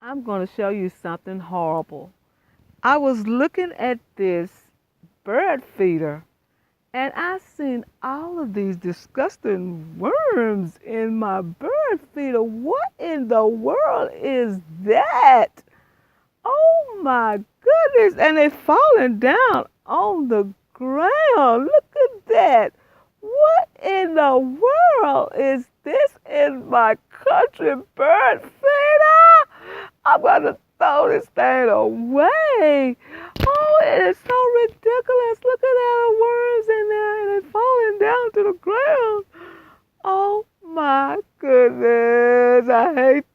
I'm going to show you something horrible. I was looking at this bird feeder and I seen all of these disgusting worms in my bird feeder. What in the world is that? Oh my goodness. And they falling down on the ground. Look at that. What in the world is this in my country bird feeder? I'm going to throw this thing away. Oh, it is so ridiculous. Look at all the worms in there and it's falling down to the ground. Oh my goodness. I hate